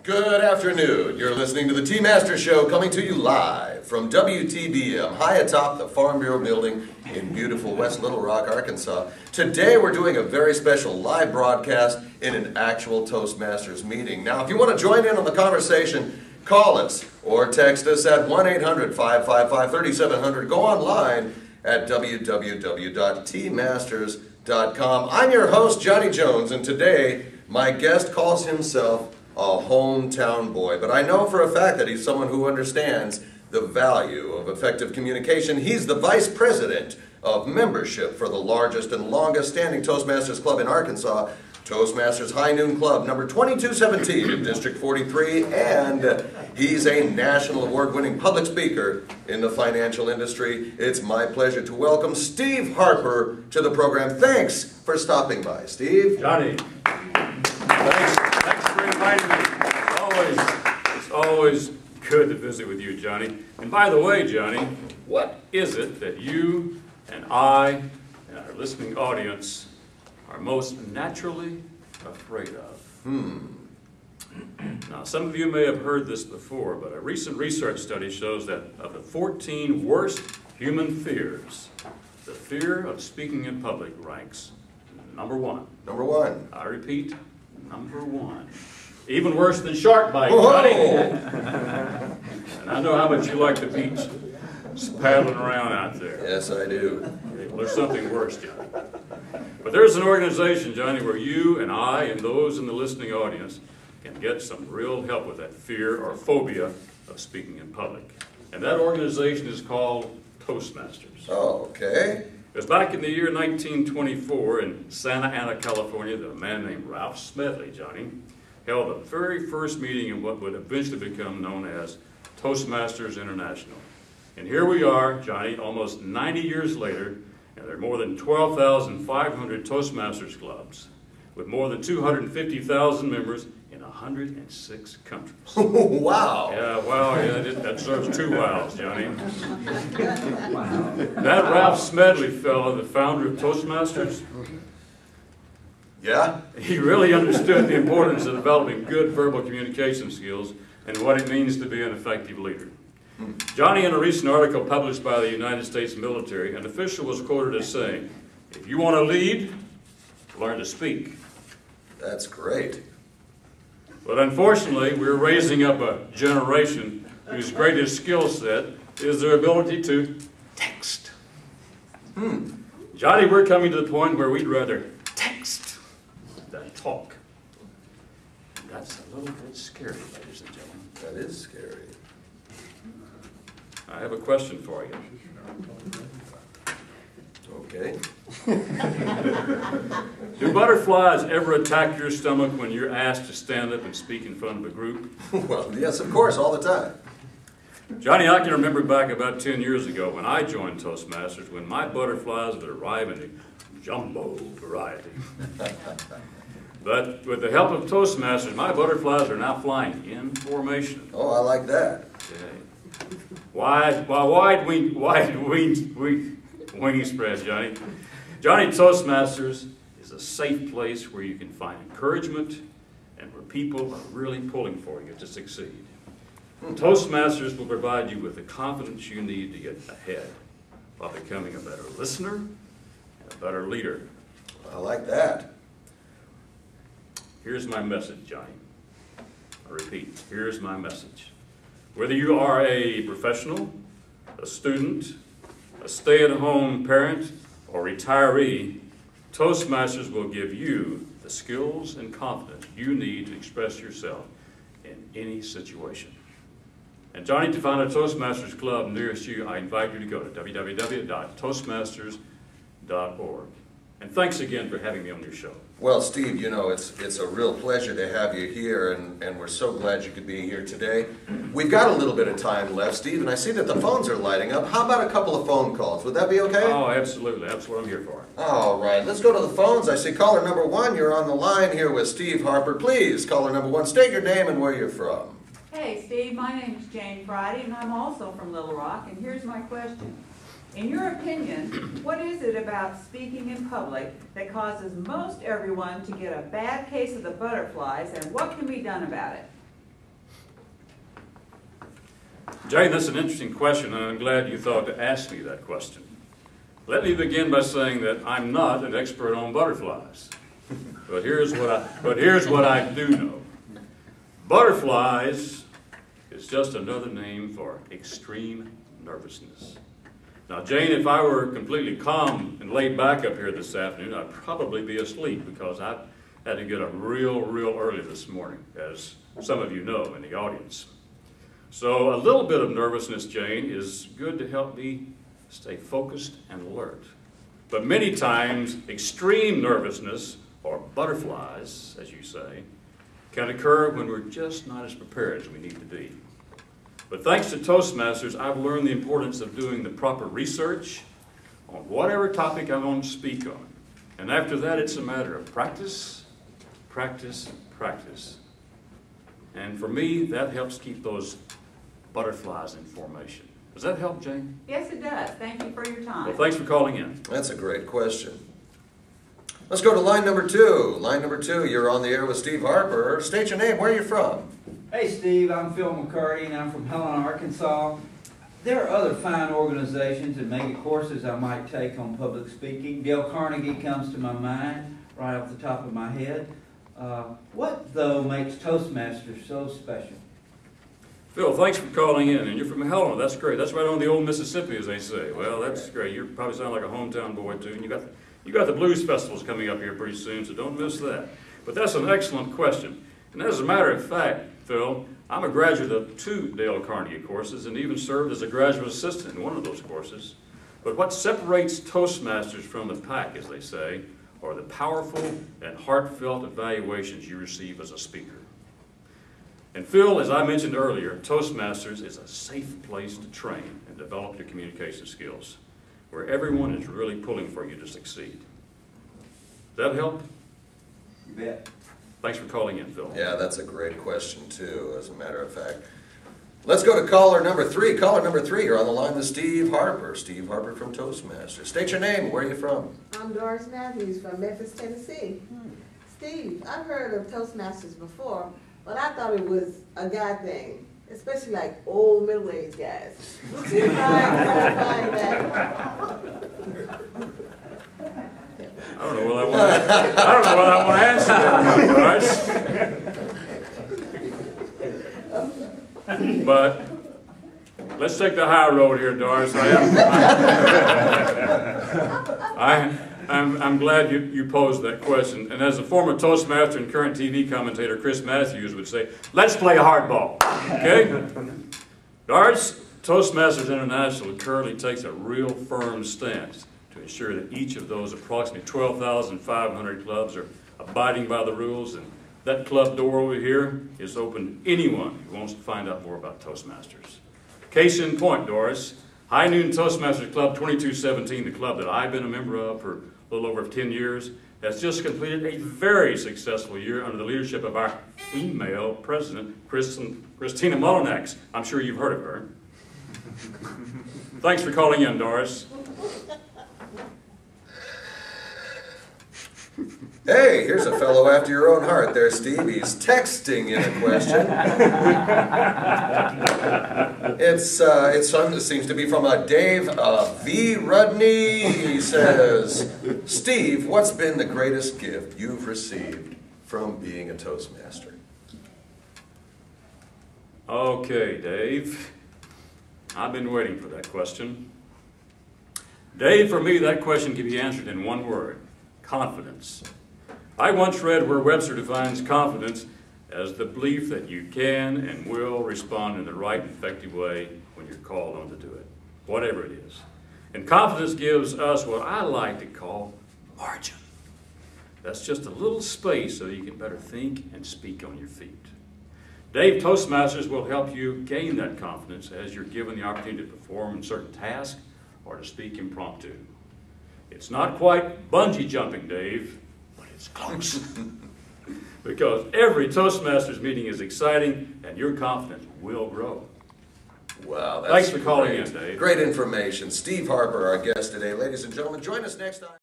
Good afternoon. You're listening to the Toastmasters Show, coming to you live from WTBM, high atop the Farm Bureau building in beautiful West Little Rock, Arkansas. Today we're doing a very special live broadcast in an actual Toastmasters meeting. Now, if you want to join in on the conversation, call us or text us at 1-800-555-3700. Go online at www.tmasters.com. I'm your host, Johnny Jones, and today my guest calls himself a hometown boy, but I know for a fact that he's someone who understands the value of effective communication. He's the vice president of membership for the largest and longest standing Toastmasters Club in Arkansas, Toastmasters High Noon Club, number 2217 in District 43, and he's a national award-winning public speaker in the financial industry. It's my pleasure to welcome Steve Harper to the program. Thanks for stopping by, Steve. Johnny, thanks for inviting me. It's always good to visit with you, Johnny. And by the way, Johnny, what is it that you and I and our listening audience are most naturally afraid of? Now, some of you may have heard this before, but a recent research study shows that of the 14 worst human fears, the fear of speaking in public ranks number one. Number one. I repeat, number one. Even worse than shark bite, Johnny. And I know how much you like the beach paddling around out there. Yes, I do. Well, there's something worse, Johnny. But there's an organization, Johnny, where you and I and those in the listening audience can get some real help with that fear or phobia of speaking in public. And that organization is called Toastmasters. Oh, okay. It was back in the year 1924 in Santa Ana, California, that a man named Ralph Smedley, Johnny, held the very first meeting in what would eventually become known as Toastmasters International. And here we are, Johnny, almost 90 years later, and there are more than 12,500 Toastmasters clubs with more than 250,000 members in 106 countries. Wow. Yeah, wow, yeah, that deserves two wows, Johnny. That Ralph Smedley fellow, the founder of Toastmasters, yeah? he really understood the importance of developing good verbal communication skills and what it means to be an effective leader. Johnny, in a recent article published by the United States military, an official was quoted as saying, "If you want to lead, learn to speak." That's great. But unfortunately, we're raising up a generation whose greatest skill set is their ability to text. Johnny, we're coming to the point where we'd rather text than talk. That's a little bit scary, ladies and gentlemen. That is scary. I have a question for you. Okay. Do butterflies ever attack your stomach when you're asked to stand up and speak in front of a group? Well, yes, of course, all the time. Johnny, I can remember back about 10 years ago when I joined Toastmasters, when my butterflies would arrive in the jumbo variety. But with the help of Toastmasters, my butterflies are now flying in formation. Oh, I like that. Okay. Wide wing spread, Johnny. Johnny, Toastmasters is a safe place where you can find encouragement and where people are really pulling for you to succeed. Toastmasters will provide you with the confidence you need to get ahead while becoming a better listener and a better leader. I like that. Here's my message, Johnny. I repeat, here's my message. Whether you are a professional, a student, a stay-at-home parent, or retiree, Toastmasters will give you the skills and confidence you need to express yourself in any situation. And Johnny, to find a Toastmasters club nearest you, I invite you to go to www.toastmasters.org. And thanks again for having me on your show. Well, Steve, you know, it's a real pleasure to have you here, and we're so glad you could be here today. We've got a little bit of time left, Steve, and I see that the phones are lighting up. How about a couple of phone calls? Would that be okay? Oh, absolutely. That's what I'm here for. All right. Let's go to the phones. I see caller number one. You're on the line here with Steve Harper. Please, caller number one, state your name and where you're from. Hey, Steve. My name is Jane Friday, and I'm also from Little Rock, and here's my question. In your opinion, what is it about speaking in public that causes most everyone to get a bad case of the butterflies, and what can be done about it? Jane, that's an interesting question, and I'm glad you thought to ask me that question. Let me begin by saying that I'm not an expert on butterflies. But here's what I do know. Butterflies is just another name for extreme nervousness. Now, Jane, if I were completely calm and laid back up here this afternoon, I'd probably be asleep because I had to get up real early this morning, as some of you know in the audience. So a little bit of nervousness, Jane, is good to help me stay focused and alert. But many times, extreme nervousness, or butterflies, as you say, can occur when we're just not as prepared as we need to be. But thanks to Toastmasters, I've learned the importance of doing the proper research on whatever topic I want to speak on. And after that, it's a matter of practice, practice, practice. And for me, that helps keep those butterflies in formation. Does that help, Jane? Yes, it does. Thank you for your time. Well, thanks for calling in. That's a great question. Let's go to line number 2. Line number 2, you're on the air with Steve Harper. State your name. Where are you from? Hey Steve, I'm Phil McCarty and I'm from Helena, Arkansas. There are other fine organizations and maybe courses I might take on public speaking. Dale Carnegie comes to my mind right off the top of my head. What though makes Toastmasters so special? Phil, thanks for calling in. And you're from Helena. That's great. That's right on the old Mississippi, as they say. Well, that's great. You probably sound like a hometown boy, too. And you got the blues festivals coming up here pretty soon, so don't miss that. But that's an excellent question. And as a matter of fact, Phil, I'm a graduate of 2 Dale Carnegie courses and even served as a graduate assistant in one of those courses. But what separates Toastmasters from the pack, as they say, are the powerful and heartfelt evaluations you receive as a speaker. And Phil, as I mentioned earlier, Toastmasters is a safe place to train and develop your communication skills, where everyone is really pulling for you to succeed. Does that help? You bet. Thanks for calling in, Phil. Yeah, that's a great question, too, as a matter of fact. Let's go to caller number 3. Caller number 3, you're on the line with Steve Harper. Steve Harper from Toastmasters. State your name. Where are you from? I'm Doris Matthews from Memphis, Tennessee. Steve, I've heard of Toastmasters before, but I thought it was a guy thing, especially like old middle-aged guys. Would you mind clarifying that? I don't know what I want to answer that, Doris. But let's take the high road here, Doris. I'm glad you posed that question. And as a former Toastmaster and current TV commentator, Chris Matthews would say, let's play hardball. Okay? Doris, Toastmasters International currently takes a real firm stance to ensure that each of those approximately 12,500 clubs are abiding by the rules, and that club door over here is open to anyone who wants to find out more about Toastmasters. Case in point, Doris, High Noon Toastmasters Club 2217, the club that I've been a member of for a little over 10 years, has just completed a very successful year under the leadership of our female president, Christina Mullinax. I'm sure you've heard of her. Thanks for calling in, Doris. Hey, here's a fellow after your own heart there, Steve. He's texting in a question. It seems to be from a Dave V. Rudney. He says, Steve, what's been the greatest gift you've received from being a Toastmaster? Okay, Dave. I've been waiting for that question. Dave, for me, that question can be answered in one word: confidence. I once read where Webster defines confidence as the belief that you can and will respond in the right and effective way when you're called on to do it, whatever it is. And confidence gives us what I like to call margin. That's just a little space so you can better think and speak on your feet. Dave, Toastmasters will help you gain that confidence as you're given the opportunity to perform certain tasks or to speak impromptu. It's not quite bungee jumping, Dave, but it's close. Because every Toastmasters meeting is exciting and your confidence will grow. Wow, that's Thanks for calling great. in, Dave. Great information. Steve Harper, our guest today. Ladies and gentlemen, join us next time.